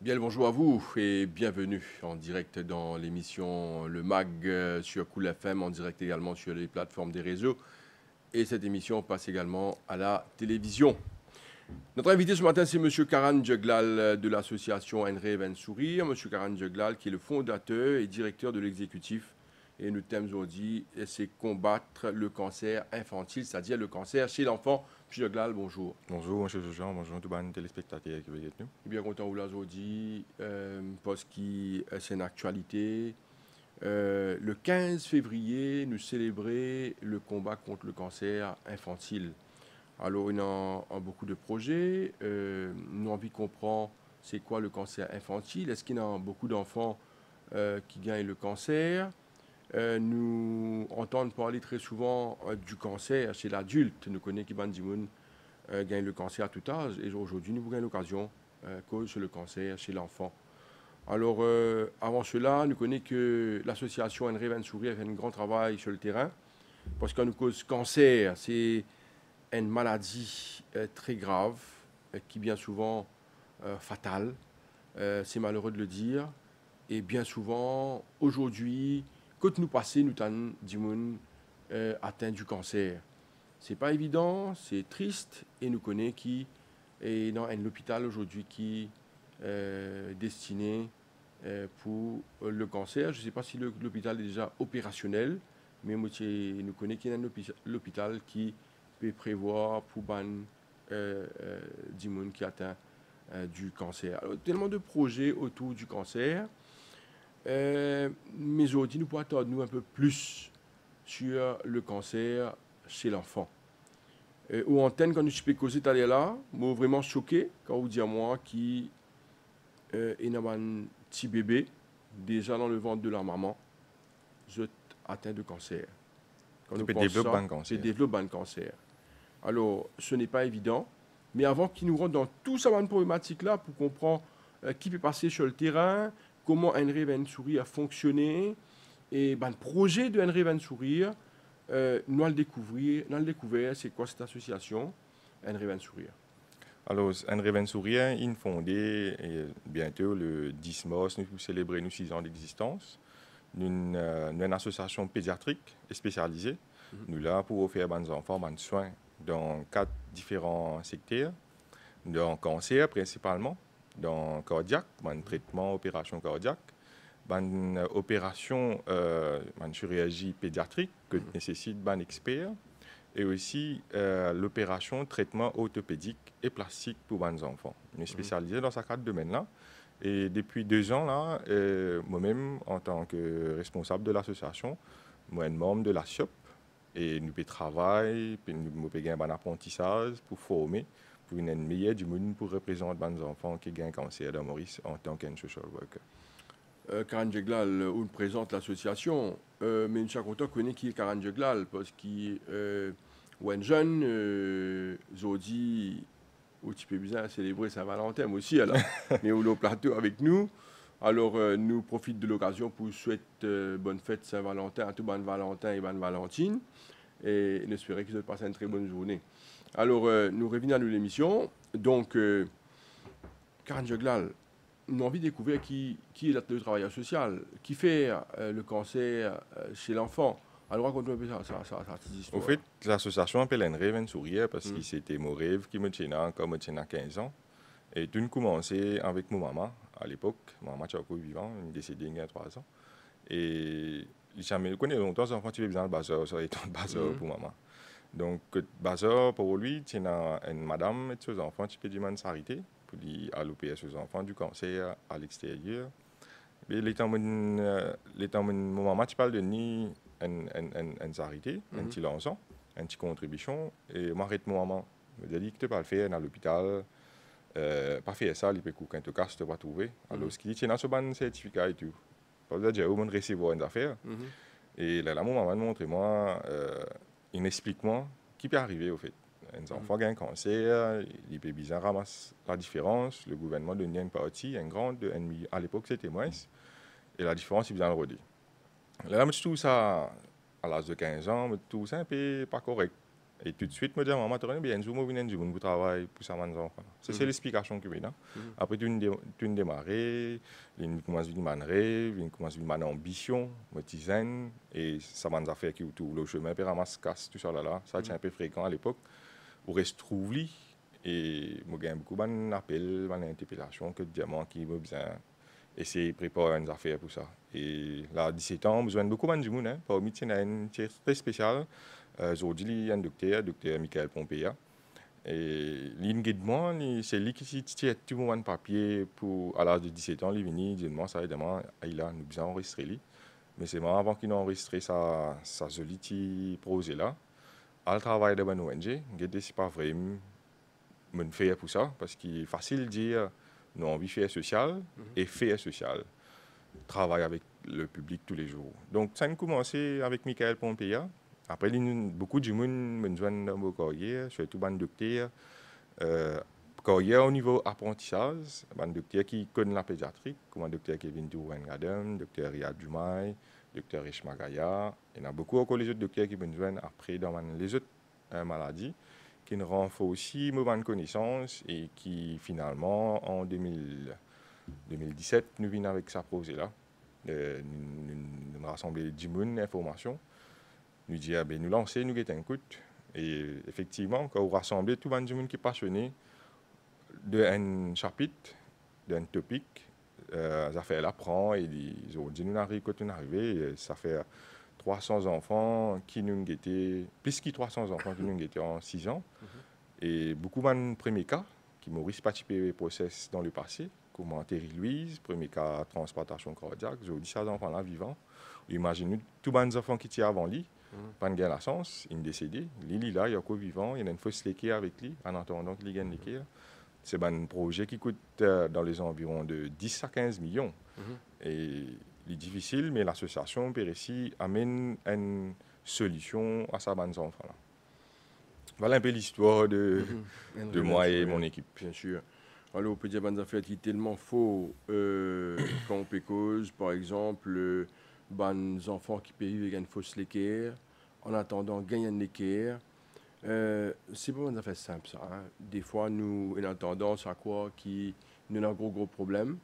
Bien le bonjour à vous et bienvenue en direct dans l'émission Le Mag sur Cool FM, en direct également sur les plateformes des réseaux. Et cette émission passe également à la télévision. Notre invité ce matin, c'est M. Karan Djeglal de l'association Enre Ven Sourire. M. Karan Djeglal qui est le fondateur et directeur de l'exécutif. Et nous thème aujourd'hui, c'est combattre le cancer infantile, c'est-à-dire le cancer chez l'enfant. M. Djeglal, bonjour. Bonjour, monsieur Jean, bonjour tout le monde téléspectateurs qui veulent être nous. Bien content de vous aujourd'hui, parce que c'est une actualité. Le 15 février, nous célébrons le combat contre le cancer infantile. Alors, il y a beaucoup de projets. Nous avons envie de comprendre c'est quoi le cancer infantile. Est-ce qu'il y a beaucoup d'enfants qui gagnent le cancer? Nous entendons parler très souvent du cancer chez l'adulte. Nous connaissons qui gagne le cancer à tout âge. Et aujourd'hui, nous avons l'occasion cause sur le cancer chez l'enfant. Alors, avant cela, nous connaissons que l'association Enre Ven Sourire fait un grand travail sur le terrain. Parce que nous cause cancer, c'est une maladie très grave, qui bien souvent fatale. C'est malheureux de le dire. Et bien souvent, aujourd'hui, quand nous passons, nous avons des gens atteints du cancer. C'est pas évident, c'est triste, et nous connaissons qui est dans un hôpital aujourd'hui qui est destiné pour le cancer. Je ne sais pas si l'hôpital est déjà opérationnel, mais nous connaissons qu'il y a un hôpital qui peut prévoir pour des gens qui atteint du cancer. Alors, tellement de projets autour du cancer, mais aujourd'hui, nous pourrons attendre un peu plus sur le cancer chez l'enfant. Ou antenne, quand je suis causé là, moi vraiment choqué quand vous dites à moi qu'il y a un petit bébé déjà dans le ventre de la maman, je atteint de cancer. Quand il développe un cancer. Il développe un cancer. Alors, ce n'est pas évident, mais avant qu'il nous rentre dans tout ça, une problématique là, pour comprendre qui peut passer sur le terrain, comment Enre Ven Sourire a fonctionné, et le projet de Enre Ven Sourire, nous allons découvrir c'est quoi cette association, Enre Ven Sourire. Alors, Enre Ven Sourire, il est fondé bientôt le 10 mars, nous célébrons nos 6 ans d'existence. Nous sommes une association pédiatrique et spécialisée. Nous sommes là pour offrir aux enfants des soins dans 4 différents secteurs. Dans le cancer principalement, dans le cardiaque, dans traitement, opération cardiaque, une opération, une chirurgie pédiatrique que nécessite un expert, et aussi l'opération traitement orthopédique et plastique pour les enfants. Nous sommes spécialisés dans ces 4 domaines-là. Et depuis 2 ans, là, moi-même, en tant que responsable de l'association, moi, je suis membre de la SIOP, et nous travaillons, nous avons un apprentissage pour former, pour une meilleure du monde pour représenter les enfants qui ont un cancer dans Maurice en tant qu'un social worker. Karan Djeglal, on présente l'association, mais nous sommes contents de connaître qui est Karan Djeglal, parce qu'il est un jeune, Zodi, un petit peu bizarre, célébrer Saint-Valentin aussi, alors, mais au plateau avec nous. Alors, nous profitons de l'occasion pour souhaiter bonne fête Saint-Valentin à tout bonne Valentin et bonne Valentine, et nous espérons qu'ils ont passé une très bonne journée. Alors, nous revenons à l'émission. Donc, Karan Djeglal, nous avons envie de découvrir qui est le travailleur social, qui fait le cancer chez l'enfant. Alors, raconte-nous un peu ça histoire. Au fait, l'association appelle Enre Ven Sourire parce que c'était mon rêve qui me tenait quand je tenais 15 ans. Et tout a commencé avec mon maman à l'époque. Ma maman était encore vivante, elle est décédée il y a 3 ans. Et je connais longtemps, les enfants, tu veux besoin de bazar, ça a été un bazar pour maman. Donc, bazar, pour lui, tu as une madame et ses enfants, tu peux demander s'arrêter pour aller à l'OPS aux enfants du cancer à l'extérieur. Mais mon maman, tu parles de ni une s'arrêter, un petit lançon, une petite contribution. Et moi, arrête mon maman. Je me dis que tu peux pas le faire dans l'hôpital. Pas faire ça, il peut couper un cas, tu ne peux pas trouver. Alors, ce qui dit, tu as un certificat et tout. Parce que j'ai au moins recevoir une affaire. Et là, mon maman montre moi, il explique-moi qui peut arriver au fait. Un enfant qui a un cancer, il peut bien ramasser la différence. Le gouvernement donne une partie, un grand, à l'époque c'était moins. Et la différence, il vient le redire. Là, je trouve ça, à l'âge de 15 ans, je trouve ça un peu pas correct. Et tout de suite, je me dis, maman, tu bien, je viens du monde pour travailler pour ça, mes enfants. C'est l'explication que j'ai. Après, tu démarré, il commence à vivre un rêve, il commence à vivre une ambition, une dizaine, et ça m'a fait qui autour le chemin, puis ramasse casse, tout ça là. Ça, c'est un peu fréquent à l'époque. On reste trouvé, et je gagne beaucoup d'appels, d'interpellations, que de diamants qui me besoin essayer de préparer une affaire pour ça. Et là, à 17 ans, besoin de beaucoup de monde. Parmi eux, il y a une très spéciale. Aujourd'hui, il y a un docteur Michael Pompeya. Et l'une de moi, c'est lui qui tient tout le monde papier pour, à l'âge de 17 ans, il est venu, il dit, moi, ça évidemment, il a nous besoin enregistrer lui. Mais c'est moi, avant qu'il ait enregistré sa jolie projet là, à le travail de mon ONG, c'est pas vrai, je fais pour ça, parce qu'il est facile de dire, nous avons envie de faire social et faire social. Travaille avec le public tous les jours. Donc, ça a commencé avec Michael Pompeya. Après, beaucoup de gens me joignent dans mon carrière, surtout les docteurs. Carrière au niveau apprentissage, les docteurs qui connaissent la pédiatrie, comme le docteur Kevin Douwen-Gadem, le docteur Riyad Jumaï, le docteur Rishma Gaya. Il y en a beaucoup encore les autres docteurs qui me joignent après dans les autres maladies, qui nous renforcent aussi mes connaissances et qui, finalement, en 2017, nous venons avec sa projet-là. Nous rassembler 10 000 informations. Nous disons, nous lancer, nous guetter un coup. Et effectivement, quand vous rassemblez tout le monde qui est passionné d'un chapitre, d'un topic, ça fait l'apprend et ils ont dit, nous arrivons quand on est arrivé, ça fait 300 enfants qui nous guettaient, plus que 300 enfants qui nous guettaient en 6 ans. Et beaucoup de premiers cas qui m'ont participé au process dans le passé, comme Thierry Louise, premier cas de transplantation cardiaque, j'ai dit ça enfants-là vivants. Imaginez tous les enfants qui étaient avant lui, pas de la chance, il est décédé. Lui, là, il est encore vivant, il y a une fausse léquée avec lui, en attendant qu'il gagne l'équerre. C'est un projet qui coûte dans les environs de 10 à 15 millions. Et il est difficile, mais l'association PRSI amène une solution à ces enfants-là. Voilà un peu l'histoire de moi et mon équipe. Bien sûr. Alors, on peut dire des affaires qui sont tellement faux quand on peut cause, par exemple, des enfants qui peuvent vivre avec une fausse l'équerre, en attendant gagner une équerre. C'est pas une affaire simple, ça. Hein. Des fois, nous avons tendance à croire qu'il y a un gros problème,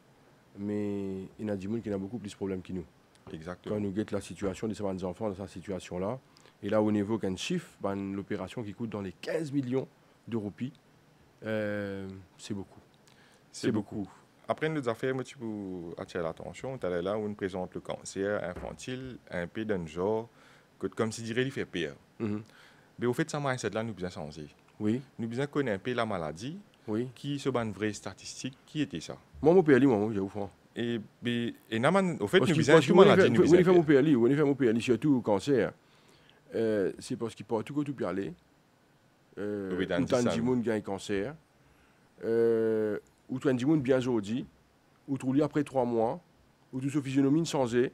mais il y a des gens qui ont beaucoup plus de problèmes que nous. Exactement. Quand nous guettons la situation de ces enfants dans cette situation-là, et là, au niveau d'un chiffre, l'opération qui coûte dans les 15 millions d'euros, c'est beaucoup. C'est beaucoup. Après, nous avons fait, tu peux attirer l'attention, tu es là où on présente le cancer infantile, un peu d'un genre, comme si dirait, il fait pire. Mais au fait, ça mindset-là, nous besoin changer. Oui. Nous besoin connaître un peu la maladie, oui. Qui se bat une vraie statistique, qui était ça. Moi, mon PLI, j'ai au fond. Et au fait, nous besoin tout maladie, nous besoin. On fait mon PLI, surtout au cancer. C'est parce qu'il peut tout parler. Ou tant de gens qui ont un cancer. Ou tant de gens bien aujourd'hui. Ou tout après 3 mois. Ou tout sa physionomie changée.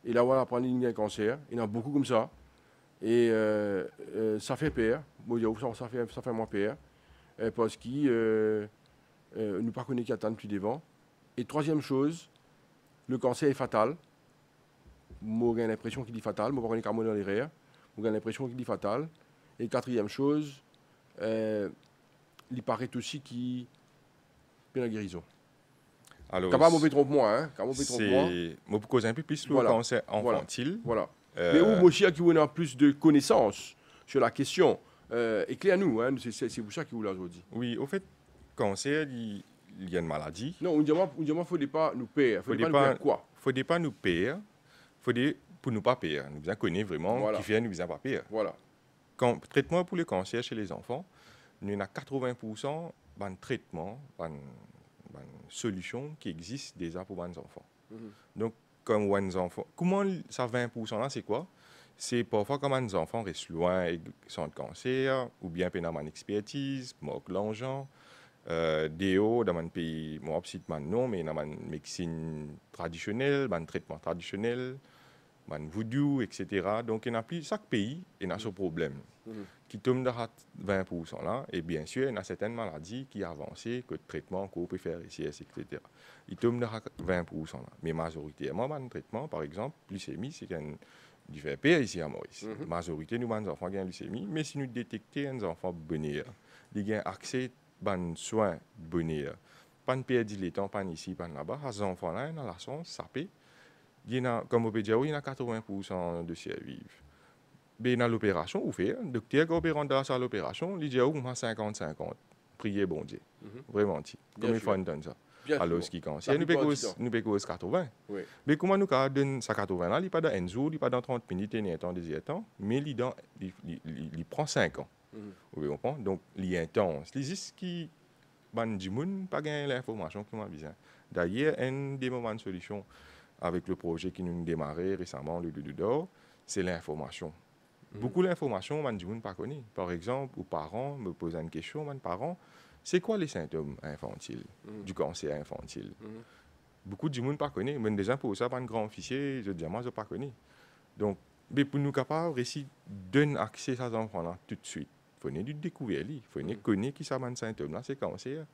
Et là, voilà, prendre un cancer. Il y en a beaucoup comme ça. Et ça fait peur. Ça fait moins peur. Parce que nous ne pas connaître qui attend depuis devant. Et troisième chose, le cancer est fatal. Moi, j'ai l'impression qu'il est fatal. Moi, je ne connais pas dans les rires. J'ai l'impression qu'il est fatal. Et quatrième chose, il paraît aussi qu'il y a la guérison. Alors, quand même, moi. Moi, pour causer un peu plus sur le cancer infantile. Voilà. Mais où moi, qui a plus de connaissances sur la question, éclaire-nous. Hein, c'est pour ça qu'il vous l'a dit. Oui, au fait, cancer, il y a une maladie. Non, on dit qu'il ne faut pas nous payer. Il ne faut pas nous quoi? Il ne faut pas nous payer. Pour ne pas payer. Nous devons connaître vraiment qui fait nous devons pas payer. Voilà. Quand traitement pour le cancer chez les enfants, nous avons 80% de traitement, de solutions qui existent déjà pour les enfants. Donc, comme les enfants, comment ça 20% là, c'est quoi? C'est parfois comme les enfants restent loin et sont de cancer, ou bien pendant une expertise, manque l'argent. Déo dans un pays, moi non, mais dans une médecine traditionnelle, un traitement traditionnel, un voodoo, etc. Donc, il y a plus chaque pays, il a son problème qui tombe dans 20% là, et bien sûr, il y a certaines maladies qui avancent, que le traitement qu'on peut faire ici, etc. Il tombe dans 20% là. Mais majoritairement, un traitement, par exemple, glycémie, c'est une Il fait pire ici à Maurice. La majorité de nos enfants qui ont leucémie, mais si nous détectons un enfant bonheur, ils ont accès à des soins bonheur. Pas de perdre le temps, pas ici, pas là-bas. Les enfants-là, dans la chance, ça paie. Comme on peut dire, il y a 80% de survivre. Mais dans l'opération, vous faites, le docteur qui opère dans à l'opération, il dit, oh, 50-50. Priez bon Dieu. Vraiment, comme il faut entendre ça. Alors, ce qui compte, nous payons 80. Oui. Mais comment nous donner ça 80 là, il n'est pas dans un jour, il n'est pas dans 30 minutes, il est temps, deuxième temps, mais il prend 5 ans. Vous comprenez? Donc, il est intense. Il existe qui, du monde, pas gagner l'information qui m'a besoin. D'ailleurs, un des moments de solution avec le projet qui nous a démarré récemment, le d'or, c'est l'information. Beaucoup d'informations, du monde pas connaît. Par exemple, aux parents me posent une question, parents, c'est quoi les symptômes infantiles du cancer infantile? Beaucoup de monde pas connaît. Même des gens pour ça, pas un grand officier, je dis moi, je pas connais. Donc, mais pour nous capables réussir donner accès à ces enfants-là tout de suite. Il faut nous découvrir, il faut nous connaître qui ça man symptômes là, c'est cancer.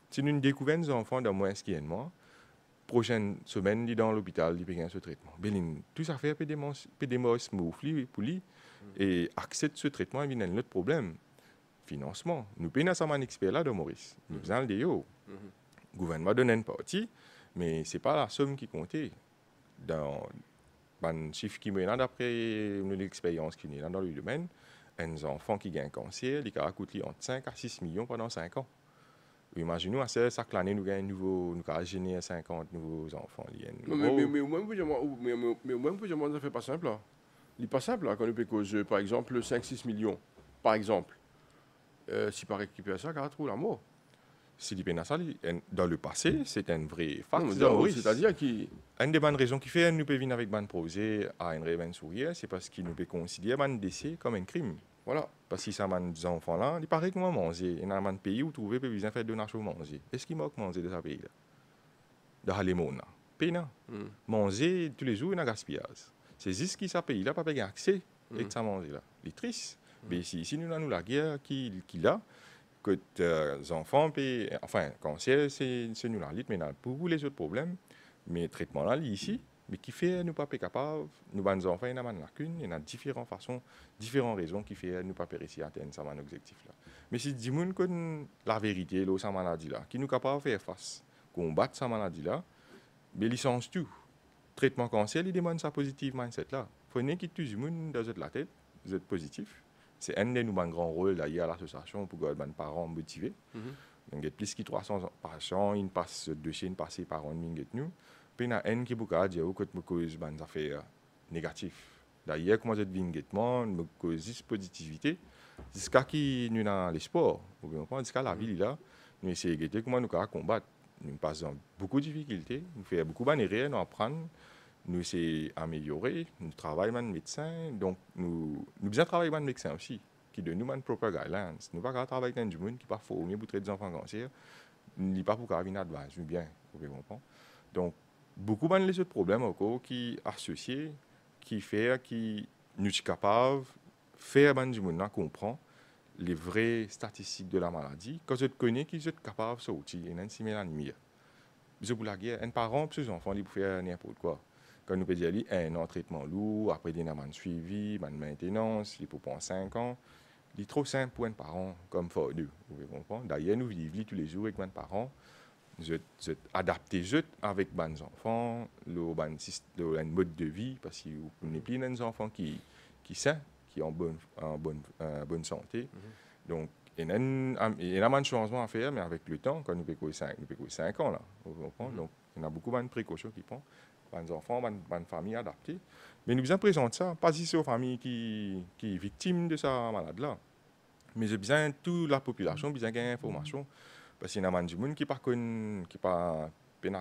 Si nous découvrons des enfants dans moins de mois, prochaine semaine, il est dans l'hôpital, il paye ce traitement. Tout ça fait des mouflis pour lui. Et accès à ce traitement, il y a un autre problème. Financement. Nous payons ça un expert là de Maurice. Nous faisons le déo. Le gouvernement donne une partie, mais ce n'est pas la somme qui comptait. Dans le chiffre qui est là, d'après l'expérience qui est là dans le domaine, un enfant qui a un cancer, il coûte entre 5 à 6 millions pendant 5 ans. Imaginez-nous, à chaque année, nous avons généré 50 nouveaux enfants. Mais moi, ça fait pas simple. Il n'est pas simple quand nous payons, par exemple, 5-6 millions. Par exemple. Si par récupérer ça, car trouve la mort. Si dans le passé, c'est un vrai fact. C'est-à-dire qu'il. Une des bonnes raisons qui fait nous peut venir avec un projet à un réveil sourire, c'est parce qu'il nous peut considérer un décès comme un crime. Voilà. Parce que ça des enfants là, il paraît comment manger. Il y a un pays où trouver peut besoin faire de nacho manger. Est-ce qu'il manque manger de ce pays là? Dans les mots là. Pays là. Manger tous les jours, il y a un gaspillage. C'est juste que ce pays là pas payer accès et ça manger là. Il est triste. Mais si nous avons la guerre qu'il a, que les enfants, enfin, cancer, c'est nous la lutte, mais il y a beaucoup les autres problèmes. Mais le traitement là, ici, mais qui fait nous pas capables, nous avons des enfants, il y a une lacune, il y a différentes façons, différentes raisons qui fait nous pas réussir à atteindre ce objectif là. Mais si du monde connaît la vérité, là, cette maladie là, qui nous capable de faire face, combattre cette maladie là, mais il change tout. Traitement cancer, il demande sa positive mindset là. Il faut que tout le monde dans la tête, vous êtes positif. C'est un de nos grands rôles d'ailleurs à l'association pour que les parents motivés. Donc, il y a plus de 300 patients, ils passent dossier, ils passent par an, nous. Puis il y a un qui peut dire que me cause des affaires négatives. D'ailleurs, comment je viens guettement, me cause positivité, jusqu'à qui nous dans l'espoir. Vous comprenez? Jusqu'à la ville là, nous essayons de guetter comment nous combattre. Nous passons beaucoup de difficultés, nous faisons beaucoup d'erreurs, nous apprenons. Nous essayons d'améliorer, nous travaillons avec les médecins, donc nous devons travailler avec les médecins aussi, qui donnent nous des proper guidelines. Nous ne pouvons pas travailler avec des gens qui ne sont pas formés pour traiter des enfants cancer, ni pas pour avoir une advice, bien, vous comprenez. Donc, beaucoup de les autres problèmes encore qui associés, qui fait qui nous sommes capables de faire des gens comprendre les vraies statistiques de la maladie, quand je connais qu'ils sont capables de sortir et d'en la lumière. Je vous la guerre, un parent, ses enfants, ils peuvent faire n'importe quoi. Quand nous pouvons dire un traitement lourd, après des suivi, une maintenance, il peut prendre 5 ans. C'est trop simple pour un parent comme pour deux. Vous comprenez? D'ailleurs, nous vivons tous les jours avec nos parents. Nous adapter avec nos enfants, le mode de vie, parce que vous n'avez plus des enfants qui sont qui ont bonne santé. Donc, il y a un changement à faire, mais avec le temps, quand nous avons 5 ans, là, vous comprenez? Donc, il y a beaucoup de précautions qui prennent. Les enfants, les familles adaptées. Mais nous besoin présenter ça, pas juste aux familles qui sont victimes de sa maladie-là. Mais j'ai besoin de toute la population, besoin de gagner information. Parce qu'il y a des gens qui n'ont pas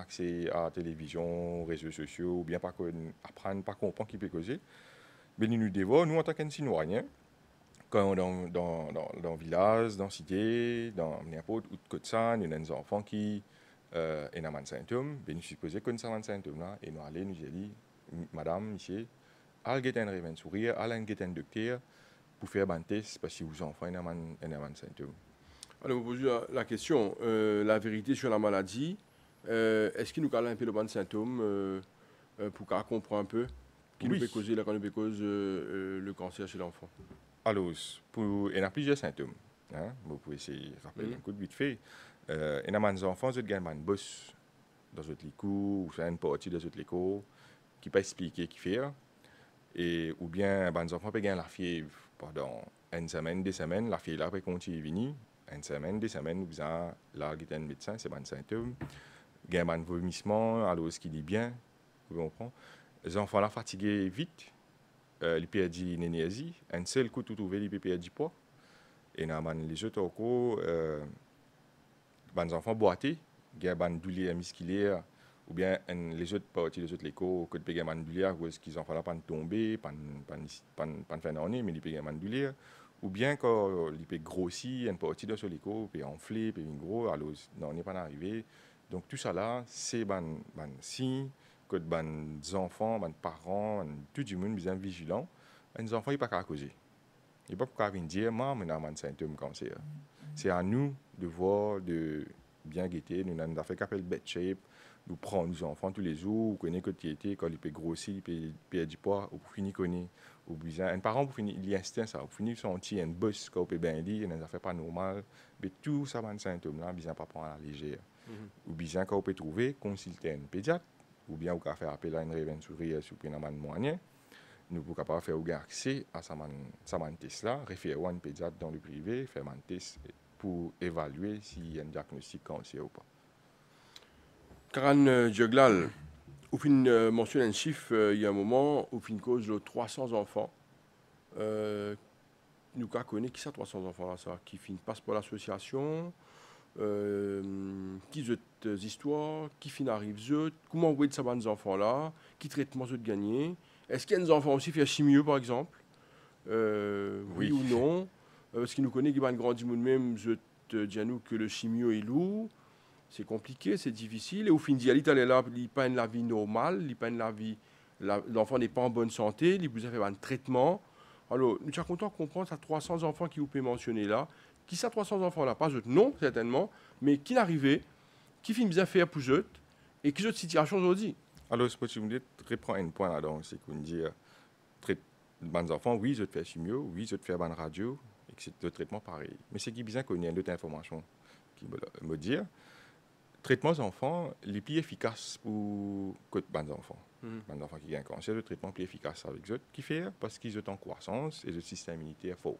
accès à la télévision, aux réseaux sociaux, ou bien pas apprendre, pas comprendre qui peut causer. Mais nous devons, nous en tant que citoyens, quand on est dans le village, dans la cité, dans n'importe où de ça, il y a des enfants qui et nous avons des symptômes, nous supposons que nous avons des symptômes là, et nous allons nous dire, madame, monsieur, allez un réveil sourire, allez un docteur pour faire un test parce que vos enfants ont des symptômes. Alors, vous posez la question, la vérité sur la maladie, est-ce qu'il nous a un peu de symptômes pour qu'on comprenne un peu? qui nous peut causer là, quand nous peut causer le cancer chez l'enfant? Alors, il y a plusieurs symptômes. Hein? Vous pouvez essayer de rappeler un coup de vite fait. Il y a des enfants qui ont un boss dans votre cours, ou une partie de votre cours, qui ne peut pas expliquer qui fait. Et, ou bien, des enfants peuvent avoir la fièvre pendant une semaine, 2 semaines. La fièvre là peut continuer à venir. Une semaine, 2 semaines, vous avez là, un médecin, c'est un symptôme. Il y a un vomissement, alors ce qui dit bien, vous comprenez. Les enfants là fatigués vite. Ils perdent l'énergie. Un seul coup, tout trouvé, ils perdent du poids. Et les autres encore, les enfants boités, il y a des douleurs musculaires, ou bien les autres parties des autres léco, que des douleurs, où est-ce qu'ils enfants là pas tomber, pas faire nez, mais ils peuvent des douleurs. Ou bien quand ils peuvent grossir, une partie de ce léco, peut enfler, peut être gros, alors non, n'est pas arrivé. Donc tout ça là, c'est un signe que les enfants, les parents, tout le monde sont vigilants. Les enfants, ils ne peuvent pas causer. Ils ne peuvent pas dire, moi, je suis un symptôme cancer. C'est à nous de voir, de bien guetter. Nous avons fait qu'appelle bed shape. Nous prenons nos enfants tous les jours. Nous connaissons que tu quand ils peuvent grossir, ils peuvent perdre du poids, ou pour finir connaître. Un parent, pour finir, il instinct ça. Pour finir, sentir un boss, quand on peut bien dire, ça ne fait pas normal. Mais tout ça, ces symptômes-là, ils ne pas prendre à la légère. Ou bien, quand on peut trouver, consulter un pédiatre, ou bien, on peut faire appel à une réveille-souris sur un moyen. Nous pouvons capable faire accès à ce test-là, référer à un pédiatre dans le privé, faire un test pour évaluer s'il y a un diagnostic cancer ou pas. Karan Djeglal, au fin mentionne un chiffre il y a un moment, au fin cause de 300 enfants. Nous connaissons qui ça 300 enfants là, ça, qui passent par l'association, qui autres histoires, qui arrivent eux, comment vous êtes ça des enfants là, qui traitement eux de gagner. Est-ce qu'il y a des enfants aussi qui font chimio par exemple? Oui ou non? Parce qu'ils nous connaissent qui va grandir nous-mêmes, je te dis à nous que le chimio est lourd, c'est compliqué, c'est difficile. Et au fin d'il est là, il pas la vie normale, il pas la vie, l'enfant n'est pas en bonne santé, il vous a fait un traitement. Alors, nous sommes contents de comprendre ça 300 enfants qui vous pouvez mentionner là. Qui ça 300 enfants là? Pas eux, non certainement, mais qui n'arrivait, qui finit bien faire pour eux, et qui autre situation aujourd'hui? Alors, ce que je me dis, reprends un point là-dedans, c'est qu'on dit, les enfants, oui, je te fais chimio, oui, je te fais une radio, et que c'est le traitement pareil. Mais c'est qui bien qu'on ait d'autres informations qui me dire. Traitement des enfants, les plus efficaces pour les enfants. Les enfants qui ont un cancer, le traitement plus efficace avec eux, qui fait parce qu'ils sont en croissance et le système immunitaire est fort.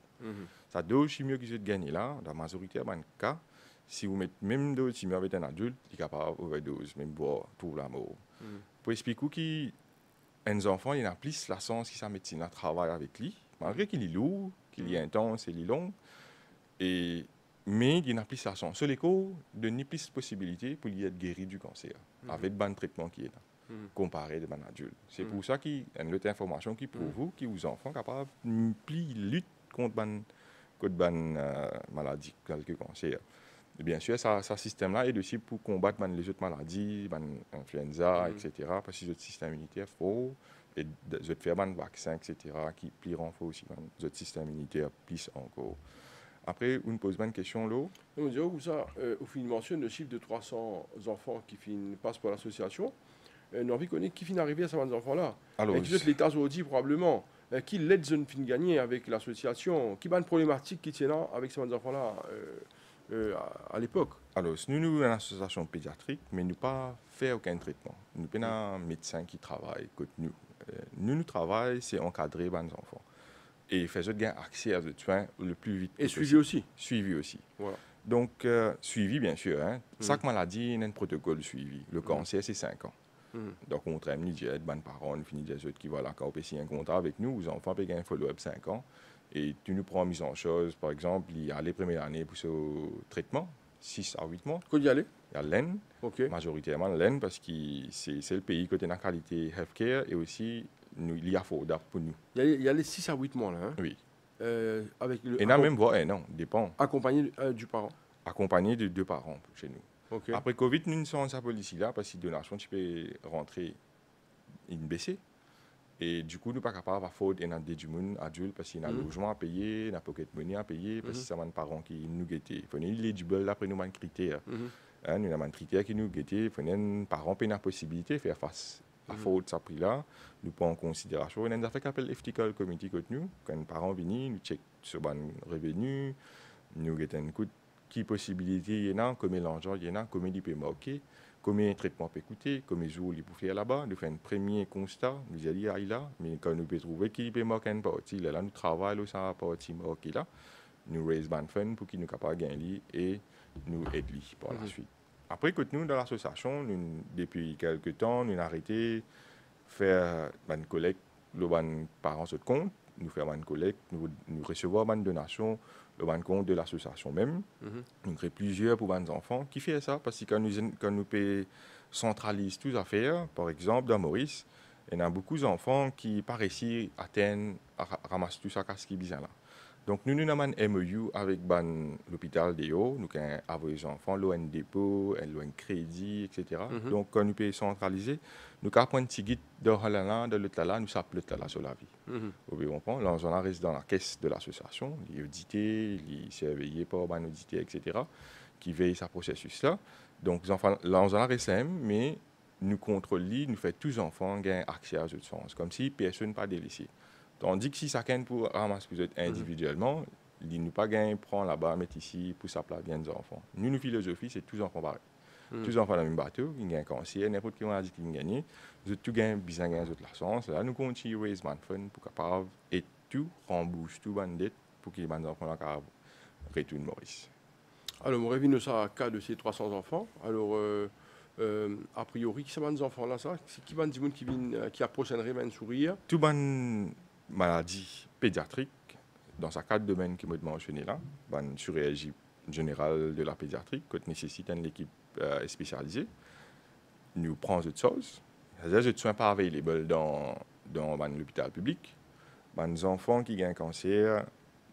Ça dose chimio qu'ils ont gagné là, dans la majorité des cas, si vous mettez même dose chimio avec un adulte, il est capable d'overdose, même boire tout la mort. Pour expliquer qu'un enfant, il a plus la chance que sa médecine travaille avec lui, malgré qu'il est lourd, qu'il est intense et qu'il est long. Mais il n'a plus la chance. Sur l'écho, il n'y a plus de possibilité pour lui être guéri du cancer, avec le bon traitement qui est là, comparé à un adulte. C'est pour ça qu'il y a une autre information qui prouve vous, qui vous enfants capables de lutter contre une maladie, quelque cancer. Et bien sûr, ce système-là est aussi pour combattre les autres maladies, l'influenza, etc. Parce que le système immunitaire est fort, et de faire des vaccins, etc., qui plieront fort aussi notre système immunitaire plus encore. Après, on pose une question là. On dit où ça, au mentionne le chiffre de 300 enfants qui passent par l'association. Nous avons envie de connaître qui finit arriver à ces enfants-là. Et qui est l'État saoudien probablement. Qui l'aide de fin gagner avec l'association. Qui va une problématique qui tient là avec ces enfants-là à l'époque. Alors, nous sommes une association pédiatrique, mais nous pas fait aucun traitement. Nous sommes un médecin qui travaille avec nous. Nous travaillons, c'est encadrer les enfants. Et faire accès à ce soin le plus vite possible. Et suivi aussi. Suivi aussi. Voilà. Donc, suivi, bien sûr. Hein. Chaque maladie, il y a un protocole de suivi. Le cancer, c'est 5 ans. Donc, on traite les parents, on finit des autres qui vont encore signer un contrat avec nous. Les enfants peuvent un follow-up 5 ans. Et tu nous prends mise en chose, par exemple, il y a les premières années pour ce traitement, 6 à 8 mois. Quand y aller? Il y a l'EN, majoritairement l'EN, parce que c'est le pays qui a la qualité healthcare et aussi il y a affordable pour nous. Il y a les 6 à 8 mois là. Hein? Oui. Avec et là même voire non, dépend. Accompagné du parent. Accompagné de 2 parents chez nous. Okay. Après Covid, nous ne sommes pas ici là parce que la donation tu peux rentrer une baissée. Et du coup, nous ne sommes pas capables d'affordrer des monde adulte parce qu'il y a un logement à payer, il y a pocket money à payer, parce que c'est un parent qui nous guette. Il faut une éligible après nous avons un critère. Nous avons un critère qui nous guette, il faut un parent qui a la possibilité de faire face à faute ça prix là, nous prenons en considération. Il y a une affaire qui s'appelle Ethical Committee que nous, quand les parents viennent, nous check sur les revenus, nous regardons qui possibilité il y a, combien l'argent il y a, combien il peut marquer, combien de traitements peut coûter, combien de jours il peut faire là-bas. Nous faisons un premier constat, nous allons là, mais quand nous pouvons trouver qui peut marquer une partie, là, nous travaillons sur la partie marquée là, nous raise ban fund pour qu'il nous capable de gagner et nous aider par la suite. Après, écoute, nous, dans l'association, depuis quelques temps, nous avons arrêté de faire une collecte, le parents se compte, nous faisons une collecte, nous recevons une donation, le compte de l'association même. Nous créons plusieurs pour les enfants qui font ça parce que quand nous centralisons toutes les affaires, par exemple, dans Maurice, il y a beaucoup d'enfants qui n'ont pas réussi à ramasser tout ça, ce qui est bizarre là. Donc, nous avons un MOU avec l'hôpital DEO, nous avons les enfants, l'ON dépôt, l'ON crédit, etc. Donc, quand nous pouvons centraliser, nous avons un petit guide de l'autre là, nous s'appelons là sur la vie. Vous comprenez? L'enfant reste dans la caisse de l'association, il est audité, il est surveillé par un auditeur, etc., qui veille ce processus-là. Donc, l'enfant reste même, mais nous contrôlons, nous faisons tous les enfants gagnent accès à ce sens, comme si personne n'est pas délaissé. Tandis que si chacun pour ramasser individuellement, il n'a pas gagné, prend là-bas, mettre ici, pour sa place, bien des enfants. Nous, notre philosophie, c'est tous les enfants pareils. Tous les enfants dans le même bateau, ils gagnent cancer, n'importe qui a dit qu'ils gagnent. Ils ont tout gagné, bien gagné d'autres licences. Là, nous continuons à raise fund pour capable et tout rembourser tout les dettes pour que les enfants retournent Maurice. Alors, mon rêve, nous a cas de ces 300 enfants. Alors, a priori, qui sont les enfants là, ça? Qui sont les gens qui approchent un rêve, un sourire? Tout les maladies pédiatriques, dans ce cadre de domaine qui m'a mentionné là, une chirurgie générale de la pédiatrie, qui nécessite une équipe spécialisée, nous prenons autre chose. C'est-à-dire que je ne suis pas available dans l'hôpital public. Les enfants qui ont un cancer,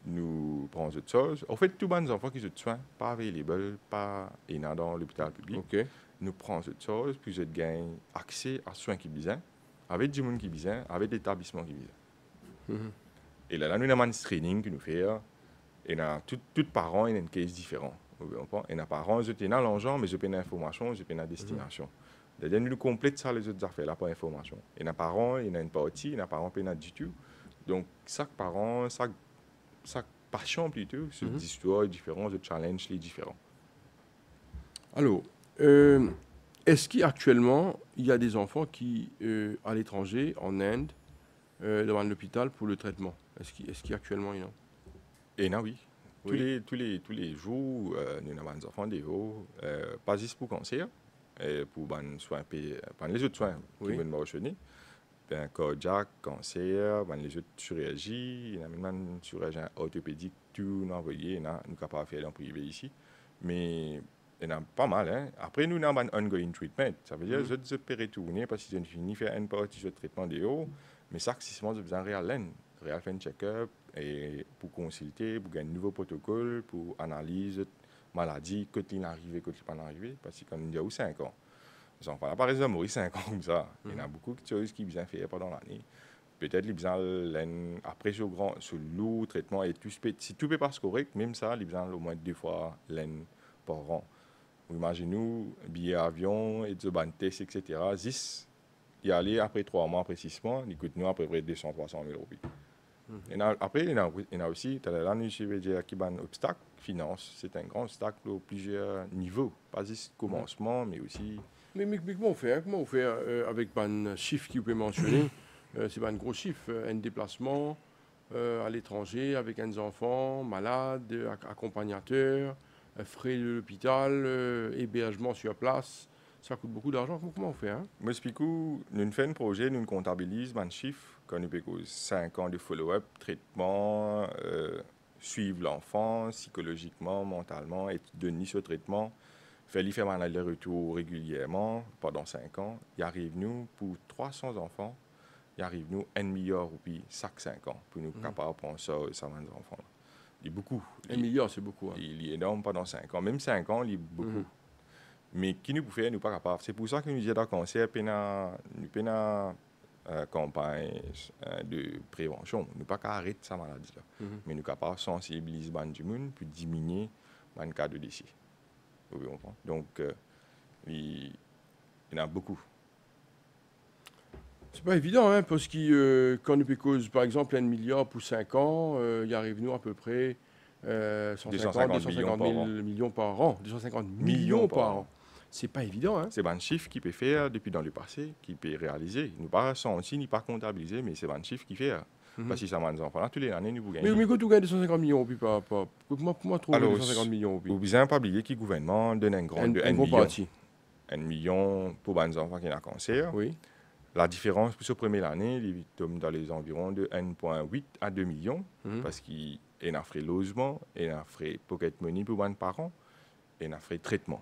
nous prenons autre chose. En fait, tous les enfants qui ne sont pas available, pas dans l'hôpital public, nous prenons autre chose, puis je gagne accès à soins qui sont besoin, avec du monde qui est besoin, avec des établissements qui sont besoin. Et là, nous avons un training que nous faisons. Et tous parents, ils ont une case différente. Et les parents, ils ont l'argent, mais ils ont l'information, ils ont la destination. C'est-à-dire, nous complètons ça, les autres affaires, là, par information. Et les parents, ils ont une partie, les parents, ils n'ont pas du tout. Donc, chaque parent, chaque passion plutôt, c'est des histoires différentes, des challenges différents. Alors, est-ce qu'actuellement, il y a des enfants qui, à l'étranger, en Inde, devant l'hôpital pour le traitement? Est-ce qu'actuellement, il y en a? Et non, oui. Tous les jours, nous avons des enfants de haut, pas juste pour cancer, pour les autres soins qui vont mentionner. Cardiaque, cancer, les autres chirurgies, il y a même une chirurgie orthopédique, tout nous envoyé, nous sommes capables de faire dans le privé ici. Mais il y en a pas mal. Hein. Après, nous avons un ongoing treatment. Ça veut dire que je peux retourner parce qu'ils ont fini de faire une partie de traitement de haut, mais ça, c'est seulement besoin de réel faire un check-up et pour consulter, pour gagner un nouveau protocole, pour analyser maladie, quand il est arrivé, quand il n'est pas arrivé, parce qu'on a eu 5 ans. Les enfants, là, par exemple, mourir 5 ans comme ça. Il y en a beaucoup de choses qui sont faites pendant l'année. Peut-être les besoins après ce lourd traitement et tout, si tout peut pas se correct, même ça, les besoins au moins 2 fois l'année par an. Imaginez-nous, billet avion, et de test, etc. 10, y aller après 3 mois, après 6 mois, il coûte nous à peu près 200-300 000 euros. Et après, il y en a aussi, je vais dire, qui un obstacle, finance. C'est un grand obstacle à plusieurs niveaux. Pas juste commencement, mais aussi. Mais comment on fait, hein? Comment on fait avec un chiffre que vous pouvez mentionner? C'est pas un gros chiffre. Un déplacement à l'étranger avec un enfant, malade, accompagnateur, frais de l'hôpital, hébergement sur place. Ça coûte beaucoup d'argent. Comment on fait, hein? Moi, nous faisons un projet, nous comptabilisons un chiffre, quand nous payons 5 ans de follow-up, traitement, suivre l'enfant psychologiquement, mentalement, et donner ce traitement. Faire un aller-retour régulièrement pendant 5 ans. Il arrive nous, pour 300 enfants, il arrive nous 1 milliard de roupies chaque 5 ans pour nous capables de prendre ça aux enfants. Il y a beaucoup. 1 milliard, c'est beaucoup. Hein. Il est énorme pendant 5 ans. Même 5 ans, il y a beaucoup. Mais qui nous peut faire, nous pas capables. C'est pour ça que nous disons dans le cancer, nous avons une campagne de prévention. Nous ne pas arrêter cette maladie-là. Mais nous sommes capables de sensibiliser les gens pour diminuer le cas de décès. Donc, il y en a beaucoup. C'est pas évident, hein, parce que quand nous cause, par exemple, 1 milliard pour 5 ans, il arrive nous à peu près 150, 250 millions par an. 250 millions par an. C'est pas évident. Hein. C'est un chiffre qui peut faire depuis dans le passé, qui peut réaliser. Nous pas senti ni pas comptabiliser, mais c'est un chiffre qui fait. Parce que ça m'a dit, enfin, tous les années, nous vous gagnons. Mais quand tu gagnes 250 millions, puis pas. Comment trouver 250 millions? Vous besoin pas oublier que le gouvernement donne un grand de 1 million. 1 million pour les enfants qui ont un cancer. Oui. La différence pour ce premier année, il tombe dans les environs de 1,8 à 2 millions, parce qu'il y a un frais logement, il y a un frais pocket money pour les parents, et un frais traitement.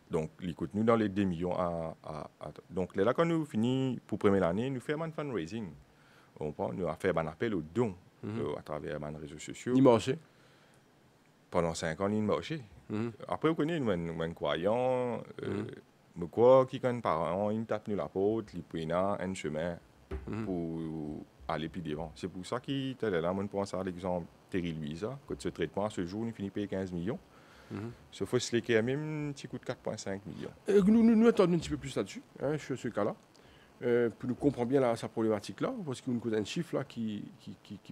Donc, il coûte nous dans les 2 millions Donc, là, quand nous finissons pour la première année, nous faisons un fundraising. Nous avons fait un appel aux dons à travers les réseaux sociaux. Il marchait. Pendant 5 ans, il marchait. Après, vous connaissez, nous croyants, mais quoi, qui quand parents, ils tapent nous la porte, ils prennent un chemin pour aller plus devant. C'est pour ça qu'il est là, on pense à l'exemple Terry Louisa, que ce traitement, à ce jour, il finit par 15 millions. Sauf que ce qui a même un petit coût de 4,5 millions. Nous attendons un petit peu plus là-dessus, hein, sur ce cas-là, pour nous comprendre bien sa problématique-là, parce qu'il nous a un chiffre là qui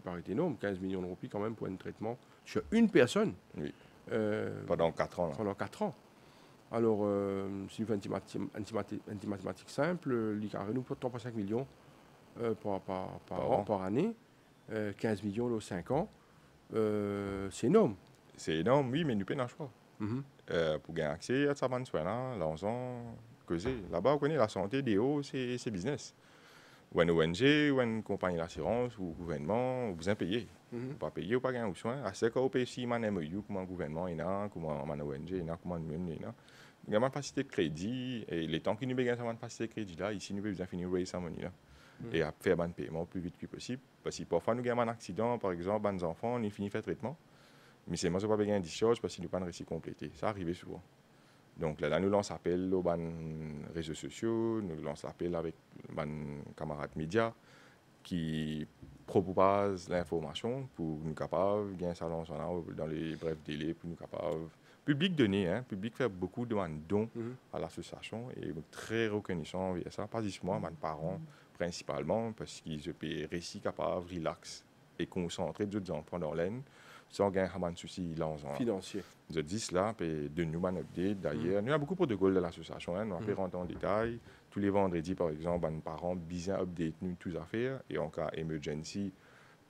paraît énorme, 15 millions de roupies quand même pour un traitement sur une personne. Oui. Pendant 4 ans. Là. Pendant 4 ans. Alors, si nous faisons une mathématique simple, il y a nous 3,5 millions par année, 15 millions dans 5 ans, c'est énorme. C'est énorme, oui, mais nous payons un choix. Pour gagner accès à sa bonne soin, l'argent causé. Là-bas, on connaît la santé des hauts, c'est business. Ou une ONG, ou une compagnie d'assurance, ou gouvernement, vous en payez. Vous pas payer ou pas gagner au soin. À ce qu'on paye si man MOU, comment le gouvernement est là, comment man ONG est là, comment nous est là. Il y a une capacité de crédit, et les temps que nous gagnons cette capacité de crédit là, ici nous devons bien finir raise sa money là. Et à faire un paiement le plus vite que possible. Parce que parfois nous gagnons un accident, par exemple, nos enfants, on finit faire traitement. Mais c'est moi qui n'ai pas besoin de discharge parce qu'il n'y a pas de récit complété. Ça arrive souvent. Donc là, nous lançons appel aux réseaux sociaux, nous lançons appel avec les camarades médias qui proposent l'information pour nous capables de gagner ça dans les brefs délais, pour nous capables. Public donné, hein, public fait beaucoup de dons à l'association et très reconnaissant envers ça. Pas juste moi, mes parents principalement, parce qu'ils se payent récit capable, relax et concentré d'autres enfants dans l'aine. Sans gagner un souci financier. Je dis cela, puis de nous un update d'ailleurs. Nous avons beaucoup de protocoles de l'association, hein, nous avons rentrer en détail. Tous les vendredis, par exemple, nos parents bien update nous toutes affaires. Et en cas emergency,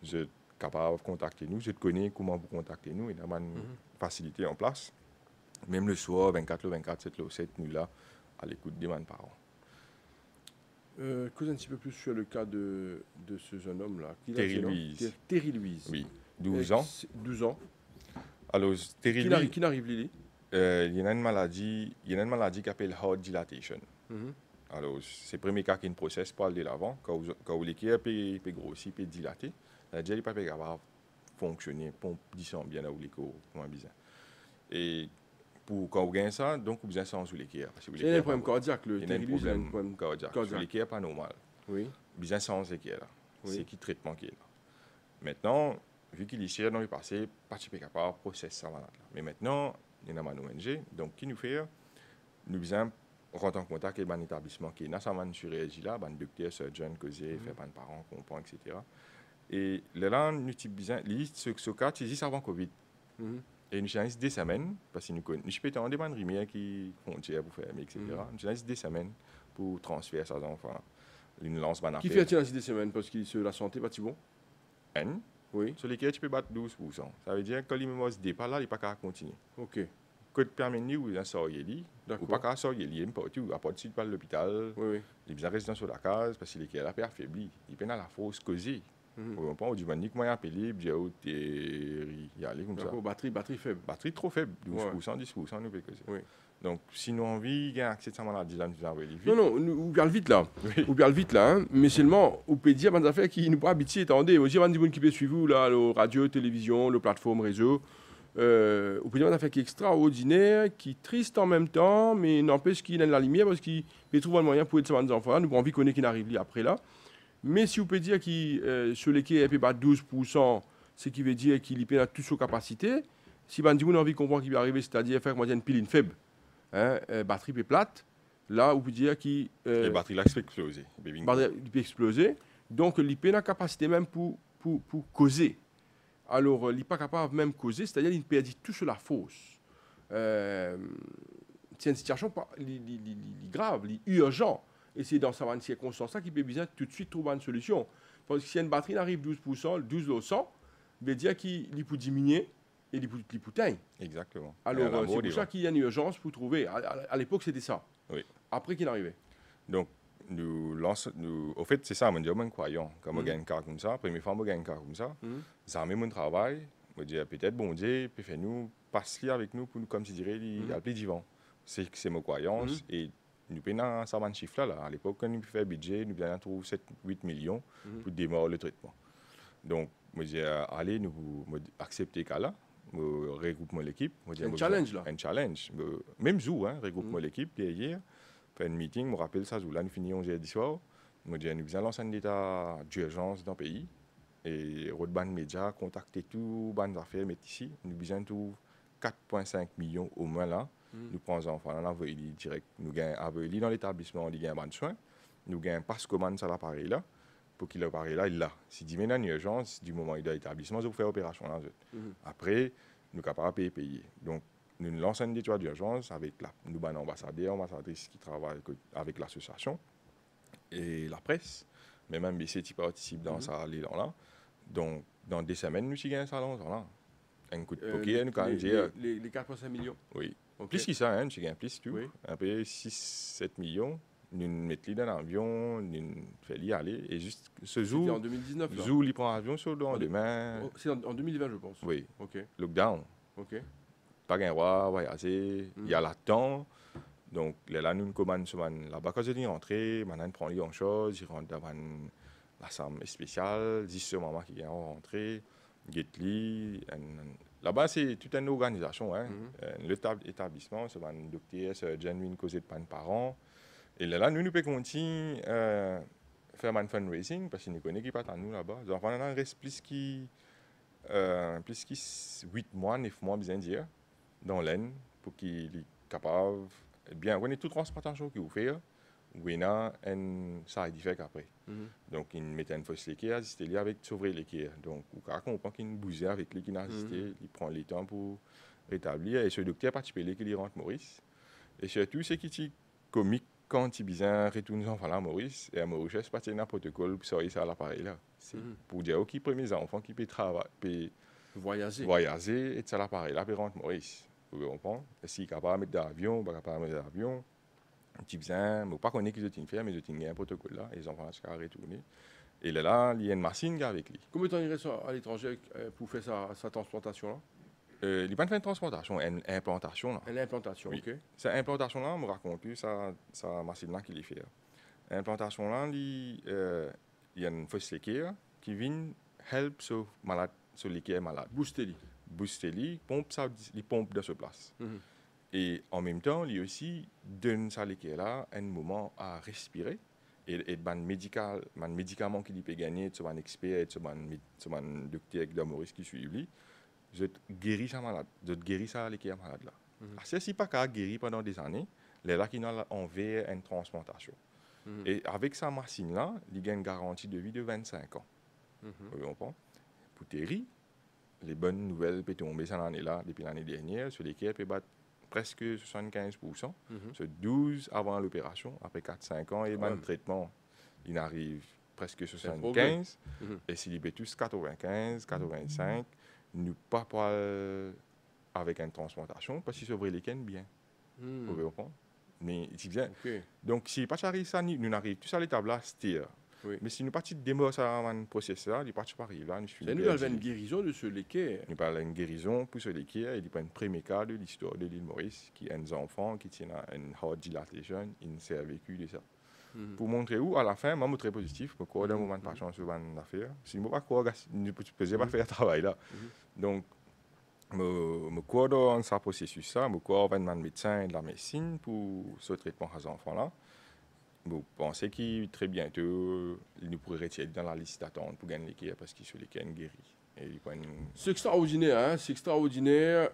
vous êtes capable de contacter nous. Je connais comment vous contacter nous. Il y a une facilité en place. Même le soir, 24 le 24, 7 le 7, nous là, à l'écoute des parents. Cause un petit peu plus sur le cas de ce jeune homme-là. Terry Louise. Terry Louise. Oui. 12 ans. 12 ans. Alors, Terry Louise. Qui n'arrive Lily? Il y a une maladie qui s'appelle heart dilatation. Alors, c'est le premier cas qui est un process pour aller de l'avant. Quand l'équipe peut grossir, peut dilater, la gel n'est pas capable de fonctionner, pompe descend bien là où l'équipe comment bizarre. Et quand vous gagnez ça, donc vous avez ça sous l'équipe. Il y a un problème cardiaque. Il y a un problème cardiaque. Sous l'équipe n'est pas normal. Oui. Vous avez sans l'équipe là. C'est qui traitement qui est là. Maintenant, vu qu'il est cher dans le passé, pas capable de processer ça malade. Mais maintenant, il y a une ONG, donc qui nous fait, nous besoin rentrer en contact avec un établissement qui est dans sa chirurgie là, un docteur, surgeon, causer, faire un parent, comprend, etc. Et là, nous avons besoin, ce cas, c'est juste avant Covid. Et nous avons des semaines, parce que nous peux être en des rivières qui frontières pour faire, etc. Nous avons des semaines pour transférer ça aux enfants. Nous lançons un appel. Qui fait-il des semaines parce que la santé n'est pas si bon? Oui. Sur lesquels tu peux battre 12%. Ça veut dire que quand il me départ là, il n'est pas qu'à continuer. OK. Quand tu permets de sortir, ou pas qu'à sortir, il à part de par l'hôpital, il est resté sur la case parce qu'il est affaibli. Il peine à la fausse causée. On peut dire que moi, appelé, il y a aller comme ça. Batterie faible. Batterie trop faible, 12%, 10%, nous peut causer. Oui. Donc, si nous avons envie d'accès à cette maladie, là, nous avons vite. Non, nous parlons vite là. Nous parlons vite là, hein, mais seulement, on peut dire des affaires qui nous pas habitués. Attendez, aussi, il y a des gens qui peuvent suivre là, la radio, télévision, la plateforme, réseau. On peut dire des affaires qui sont extraordinaires, qui sont tristes en même temps, mais n'empêche qu'il y a de la lumière parce qu'ils trouvent un moyen pour aider ces enfants. Nous avons envie qu'on ait qui arrive après là. Mais si vous pouvez dire que sur lesquels il peut battre 12%, ce qui veut dire qu'il y a toute sa capacité, si vous avez envie de comprendre qu'il va arriver, c'est-à-dire faire une pile faible. Batterie est plate, Là, on peut dire qu'il Les batteries là, c'est explosé. il peut exploser. Donc, il peut avoir la capacité même pour causer. Alors, il n'est pas capable même de causer, c'est-à-dire qu'il perd tout sur la fausse. C'est une situation grave, urgente. Et c'est dans cette circonstance-là qu'il peut besoin tout de suite trouver une solution. Parce que si une batterie arrive 12%, 12%, il veut dire qu'il peut diminuer et il peut éteindre. Exactement. Alors, c'est pour ça qu'il y a une urgence pour trouver. À l'époque, c'était ça. Oui. Après qu'il arrivait. Donc, au fait, c'est ça, mon Dieu, mon croyant. Quand je gagne un cas comme ça, première fois que je gagne un cas comme ça, ça met mon travail. Je dis peut-être, bon Dieu, peut faire nous, passe-le avec nous, pour nous, comme tu dirais, il y a plus d'ivant. C'est ma croyance. Et nous payons ça, un chiffre là. À l'époque, quand nous faisons un budget, nous avons trouvé 7-8 millions pour démarrer le traitement. Donc, je dis, allez, nous accepter ça là. Je regroupe l'équipe. Un challenge là. Un challenge. Même jour, regroupe l'équipe derrière. Fait un meeting, je me rappelle ça, là, nous finissons 11h du soir. Je dis, nous avons lancé un état d'urgence dans le pays. Et Rodban Média, contacter tout, ban d'affaires, mettre ici. Nous avons tout 4,5 millions au moins là. Nous prenons les enfants, on envoie direct. Nous gagnons dans l'établissement, on gagne un soin. Nous gagnons passe commande sur l'appareil là. Pour qu'il l'appareil là, il l'a. Si il y a une urgence, du moment où il est dans l'établissement, je vais faire l'opération là. Après, nous sommes capables de payer. Donc, nous lançons un état d'urgence avec nous avons un ambassadeur, ambassadrice qui travaille avec l'association et la presse. Mais même BC qui participe dans ça, là. Donc, dans 2 semaines, nous avons un salon là. Un coup de poker, nous avons dire. Les 4,5 millions. Oui. Okay. Plus que ça, nous avons plus tout. Oui. Après 6-7 millions, nous mettons dans l'avion, nous faisons aller. Et juste ce jour. C'était en 2019. Jour, il prend l'avion sur le lendemain. C'est en 2020, je pense. Oui. OK. Lockdown. OK. Pas un roi, voyager. Il y a le temps. Donc, là, nous commandons là-bas. Quand je dis rentrer, maintenant, on prend les choses, il rentre dans la salle spéciale, 10 ce moment qui est rentré, Getli. Là-bas, c'est toute une organisation. L'établissement, c'est un docteur, c'est genuine causé de parents. Et là, nous pouvons continuer à faire un fundraising parce qu'il ne connaît pas tant nous là-bas. Donc, on en reste plus que 8 mois, 9 mois, bien dire, dans l'aine pour qu'il soit capable. Bien, on est toute transportation qu'il fait, on a un side effect après. Donc, il met une fausse l'équerre, il avec sauver l'équerre. Donc, on comprend qu'il bouge avec lui, qui n'a assisté, il prend le temps pour rétablir. Et ce docteur particulier qui rentre Maurice. Et surtout, c'est qui est comique quand il vient retourner les enfants à Maurice. Et à Maurice, c'est pas un protocole pour sortir ça à l'appareil là. C'est pour dire aux premiers enfants qui peuvent travailler, voyager et ça l'appareil là, puis rentre Maurice. Vous comprenez? S'il est capable de mettre d'avion, il n'est pas capable de mettre d'avion. Tu viens, mais pas qu'on est qu'ils ont fait, mais ils ont un protocole là, et les enfants sont retournés. Et là, il y a une machine avec lui. Combien de temps il reste à l'étranger pour faire sa transplantation là? Il n'y a pas de transplantation, une implantation là. Une implantation, oui. OK. Cette implantation là, on me raconte plus, sa machine là qu'il fait. L'implantation là, il y a une fausse l'équerre qui vient help sur l'équerre malade. Booster, pompe de ce place. Et en même temps, il aussi donne ça là un moment à respirer et ban médicament qu'il peut gagner, sur un expert, sur un docteur de Maurice qui suit lui, je guéris ça malade, je guéris ça l'équerre malade là. C'est pas qu'à guérir pendant des années, les là qui n'ont envers une transplantation. Et avec sa machine là, il gagne une garantie de vie de 25 ans. Vous comprenez? Pour Terry, les bonnes nouvelles peuvent tomber cette année-là, depuis l'année dernière, sur lesquelles peut battre presque 75%. C'est 12 avant l'opération, après 4-5 ans, et le traitement, il arrive presque 75. Et s'il est tous 95, 85, nous pas avec une transplantation, parce qu'il s'ouvre les cannes bien. Vous comprenez? Mais il bien. Donc, si pas ça, nous arrivons tous à l'étape là, c'est oui. Mais si nous partons de démarrer un processus, nous partons par là. Nous avons une guérison de ce l'équerre. Nous parlons d'une guérison pour ce l'équerre. Il y a un premier cas de l'histoire de l'île Maurice qui a un enfant qui tient une heart dilatation, il s'est vécu de ça. Pour montrer où, à la fin, moi, je suis très positif. Je crois dans un moment de passion sur une affaire. Si je ne peux pas croire, je ne peux pas faire ce travail là. Donc, je crois dans ce processus là. Je crois dans un médecin de la médecine pour ce traitement à ces enfants là. Vous pensez qu'il très bientôt, il nous pourrait retirer dans la liste d'attente pour gagner l'équerre parce qu'il est sur l'équerre guéri. C'est extraordinaire, hein? C'est extraordinaire.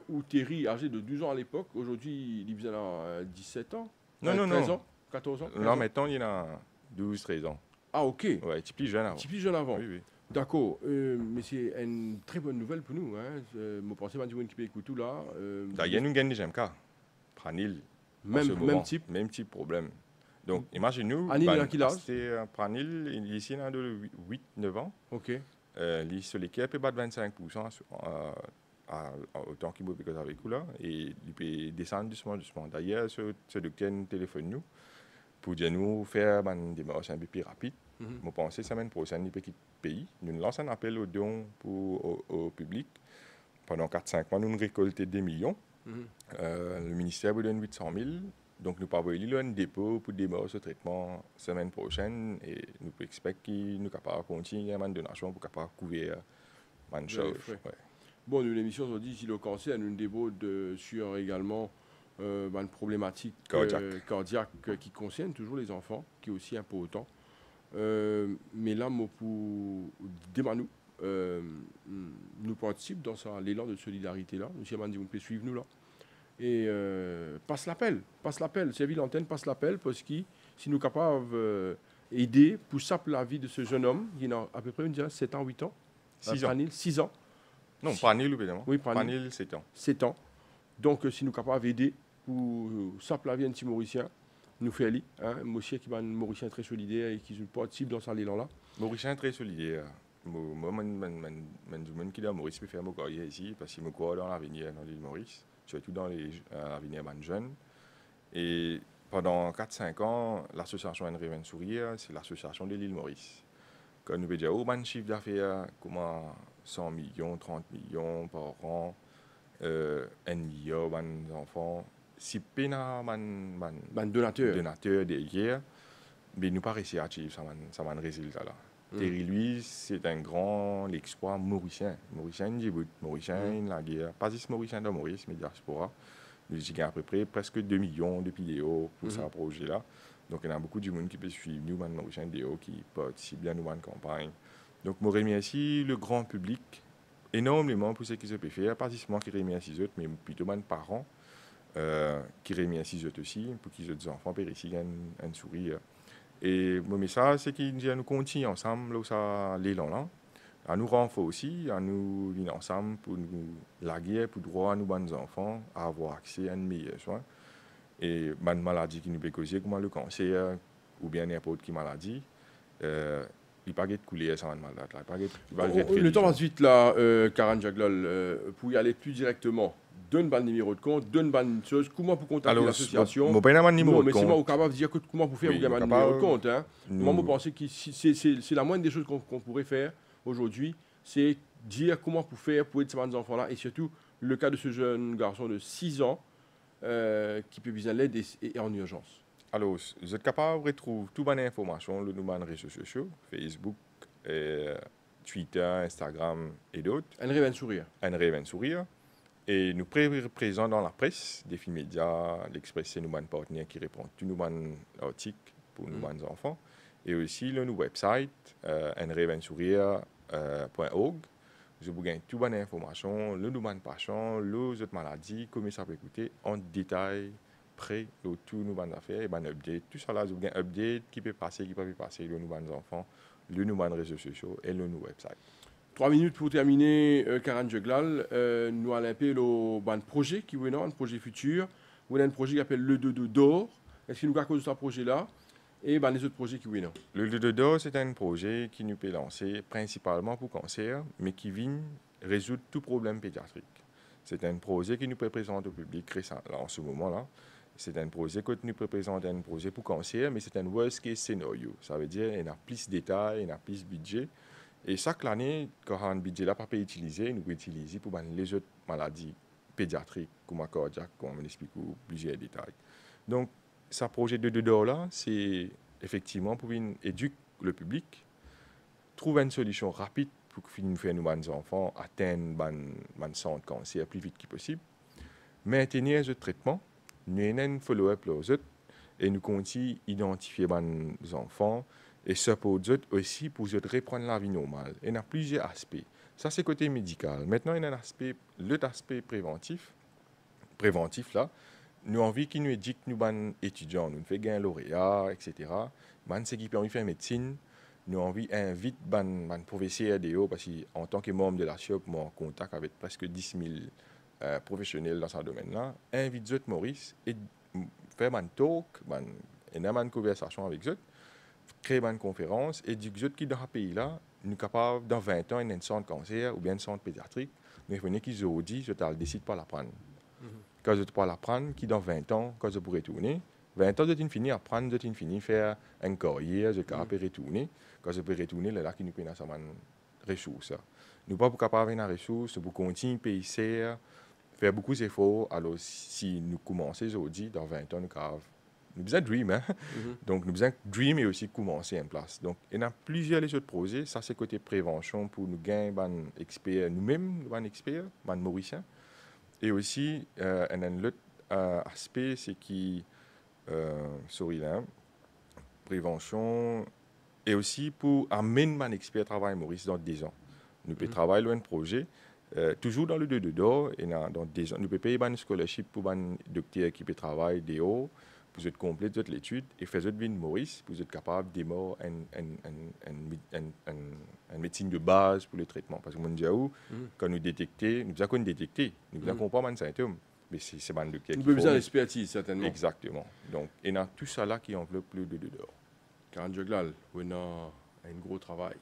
Où Terry, âgé de 12 ans à l'époque, aujourd'hui il vient à 17 ans. Non, non, 13 non. ans 14 ans 15 Là, ans maintenant, il y en a 12, 13 ans. Ah, ok. Ouais, petit plus jeune avant. Petit plus jeune avant. Oui, oui. D'accord. Mais c'est une très bonne nouvelle pour nous. Hein. Je pense que qui peut écouter tout là. D'ailleurs, nous gagnons des GMK. Pranil, en ce moment. Même type. Même type problème. Donc, imagine-nous, Anil, il a quel âge? c'est Pranil, il est ici, il a de 8-9 ans. Ok. Sur l'équipe, il peut battre 25% autant qu'il peut avec vous là. Et il peut descendre doucement, doucement. D'ailleurs, ce docteur téléphone nous pour dire nous faire une démarche un peu plus rapide. Je pense que la semaine prochaine, il peut quitter le pays. Nous lançons un appel aux dons au public. Pendant 4-5 mois, nous récoltons des millions. Le ministère vous donne 800 000. Donc, nous pouvons aller un dépôt pour démarrer ce traitement la semaine prochaine. Et nous espérons qu'il nous capable continuer à une donation pour capable couvrir une chose. Ouais. Bon, nous, l'émission aujourd'hui, si le cancer, nous déborde sur également une problématique cardiaque qui concerne toujours les enfants, qui est aussi important. Mais là, pour demander nous participons dans l'élan de solidarité là. Monsieur Mandi, vous pouvez suivre nous là. Et passe l'appel. Servir l'antenne, passe l'appel parce que si nous sommes capables d'aider pour sapper la vie de ce jeune homme, il a à peu près 7 ans, 8 ans. 6 ans. 6 ans. Non, Pranil, évidemment. Oui, Pranil, 7 ans. 7 ans. Donc, si nous sommes capables d'aider pour sapper la vie d'un petit Mauricien, nous faisons un monsieur qui est un Mauricien très solidaire et qui participe dans cet élan là. Mauricien très solidaire. Moi, je qui dans Maurice peut faire mon carrière ici parce qu'il me croit dans l'avenir dans l'île Maurice, surtout dans l'avenir des jeunes. Et pendant 4-5 ans, l'association Enreven Sourire, c'est l'association de l'île Maurice. Quand nous dire, un chiffre d'affaires, comment 100 millions, 30 millions par an, 1 million d'enfants, si peine à donateur derrière, mais nous pas réussi à achieve ça un résultat là. Terry lui, c'est un grand exploit mauricien. Mauricien Djibouti, Mauricien la guerre, pas juste Mauricien dans Maurice, mais diaspora. Nous avons à peu près presque 2 millions de vidéos pour ce projet là. Donc il y a beaucoup de monde qui peut suivre nous, Mauricien vidéo qui participent bien nous en campagne. Donc je remercie le grand public énormément pour ce qu'ils peuvent faire, pas juste moi qui remercie les autres, mais plutôt mes parents qui remercient les autres aussi, pour qu'ils aient des enfants puissent ici un sourire. Et mon message, c'est qu'il dit à nous continuer ensemble, là, ça, l'élan là, à nous renforcer aussi, à nous venir ensemble pour nous laguer, pour droit à nous, bonnes enfants, à avoir accès à un meilleur soin. Et une maladie qui nous peut causer, comme le cancer, ou bien n'importe quelle maladie, il n'y a pas de couler sans une maladie. Le temps passe vite là, Karan Jaglal, pour y aller plus directement. Donne le numéro de compte, donne une chose, comment pour contacter l'association. Je n'ai pas de numéro de compte. Mais c'est moi capable de dire comment pour faire un numéro de compte. Hein. Moi, je pense que c'est la moindre des choses qu'on pourrait faire aujourd'hui, c'est dire comment pour faire pour aider ces enfants-là. Et surtout, le cas de ce jeune garçon de 6 ans qui peut besoin d'aide et en urgence. Alors, vous êtes capable de retrouver toutes les informations sur nos réseaux sociaux, Facebook, Twitter, Instagram et d'autres. Enreven Sourire. Enreven Sourire. Et nous présents dans la presse, des films médias, l'Express, c'est nos partenaires qui répondent tous nos articles pour nos enfants. Et aussi le website, enrevensourire.org. Vous avez toutes les informations, le nouveau patient, les autres maladies, comment ça peut coûter, en détail, près de tous nos affaires, et update. Tout ça là, vous avez un update qui peut passer, qui peut pas passer, le nouveau enfants, le nouveau réseaux sociaux et le nouveau website. 3 minutes pour terminer, Karan Jaglal. Nous allons appeler un projet qui est un projet futur. Nous avons un projet qui s'appelle le 2 d'or. Est-ce que nous avons cause de ce projet-là et les autres projets qui sont là? Le 2 d'or, c'est un projet qui nous peut lancer principalement pour cancer, mais qui vient résoudre tout problème pédiatrique. C'est un projet qui nous peut présenter au public récemment, en ce moment-là. C'est un projet que nous peut présenter un projet pour cancer, mais c'est un worst case scénario. Ça veut dire qu'il y a plus de détails, il y a plus de budget. Et chaque année, quand un budget là pas utilisé, nous pouvons utiliser pour les autres maladies pédiatriques, comme la cardiaque, comme on explique plusieurs détails. Donc, ce projet de 2 d'or là, c'est effectivement pour éduquer le public, trouver une solution rapide pour que nous fassions nos enfants atteindre un centre de cancer plus vite que possible, maintenir ce traitement, nous avons un follow-up aux autres, et nous continuons à identifier les enfants. Et ça pour eux aussi, pour eux reprendre la vie normale. Il y a plusieurs aspects. Ça, c'est côté médical. Maintenant, il y a l'autre aspect préventif là, nous envie qui nous éduque nous ban étudiants, nous fait gagner lauréat, etc. Ban ceux qui permet faire médecine, nous envie invite ban professeur de haut parce qu'en tant que membre de la SIOP, moi en contact avec presque 10 000 professionnels dans ce domaine-là, invite eux Maurice et faire un talk, une conversation avec eux, créer une conférence et dire que qui dans ce pays-là, nous sommes capables dans 20 ans une centre cancer ou bien une centre pédiatrique, mais il faut qu'ils ont dit, je ne décide pas l'apprendre. Quand je peux l'apprendre, qui dans 20 ans, quand je pourrais retourner, 20 ans, je finis à apprendre, je finis à faire une carrière, je peux retourner. Quand je peux retourner, là, qui nous peut avoir des ressources. Nous ne sommes pas capables d'avoir des ressources, nous continuer à payer cher, faire beaucoup d'efforts. Alors, si nous commençons aujourd'hui, dans 20 ans, nous avons besoin de dream. Hein? Donc, nous avons besoin de dream et aussi commencer en place. Donc, il y a plusieurs autres projets. Ça, c'est côté prévention pour nous gagner des experts nous-mêmes, des experts, des Mauriciens. Et aussi, un autre aspect, c'est qui, prévention, et aussi pour amener un expert travail Maurice dans 10 ans. Nous pouvons travailler sur un projet, toujours dans le 2-2 et dans 10 ans. Nous pouvons payer un scholarship pour un docteur qui peut travailler dehors, pour être compléter l'étude et faire une vie de Maurice, pour être capable de démarrer une médecine de base pour le traitement. Parce que mon Dieu, quand nous détectons, nous avons détecté, nous avons pas les symptômes, mais c'est un docteur qui nous avons besoin d'expertise, certainement. Exactement. Donc, il y a tout ça là qui enveloppe le 2-2. Karen Joglal, on a un gros travail.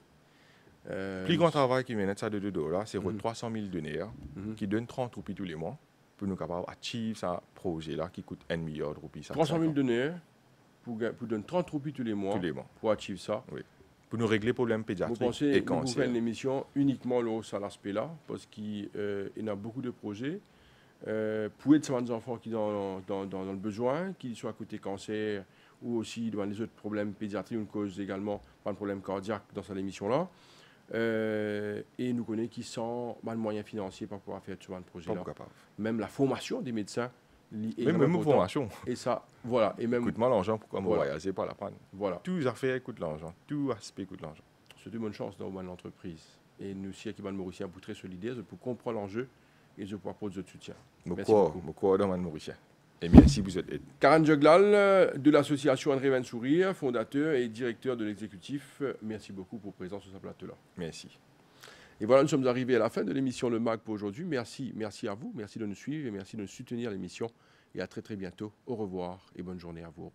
Le plus grand travail qui mène ça de 2 là, c'est 300 000 donneurs qui donnent 30 roupies tous les mois pour nous capables d'atteindre ce projet-là qui coûte 1 milliard de roupies. 300 000 donneurs pour donner 30 roupies tous les mois pour atteindre ça. Oui. Pour nous régler les problèmes pédiatriques et cancer. Vous faites l'émission uniquement sur l'aspect-là parce qu'il y a beaucoup de projets. Pour aider des enfants qui sont dans le besoin, qu'ils soient à côté cancer ou aussi dans les autres problèmes pédiatriques, une cause également pas de problème cardiaque dans cette émission-là. Et nous connaissons qui sont mal moyens financiers pour pouvoir faire ce projet-là. Même la formation des médecins. Même formation. Et ça, voilà. Et même. Coûte-moi l'argent pour qu'on voyager, pas la prendre. Voilà. Tout affaires coûtent l'argent. Tout aspect coûte l'argent. C'est une bonne chance dans l'entreprise. Et nous, si qui va Mauricien, pour très solidaire, pour comprendre l'enjeu et je pourrai poser de soutien. Merci beaucoup. Beaucoup dans Mauricien. Et merci vous êtes. Karen Joglal de l'association André Van Sourire, fondateur et directeur de l'exécutif. Merci beaucoup pour présence sur ce plateau-là. Merci. Et voilà, nous sommes arrivés à la fin de l'émission Le MAG pour aujourd'hui. Merci à vous, merci de nous suivre et merci de nous soutenir l'émission. Et à très très bientôt. Au revoir et bonne journée à vous.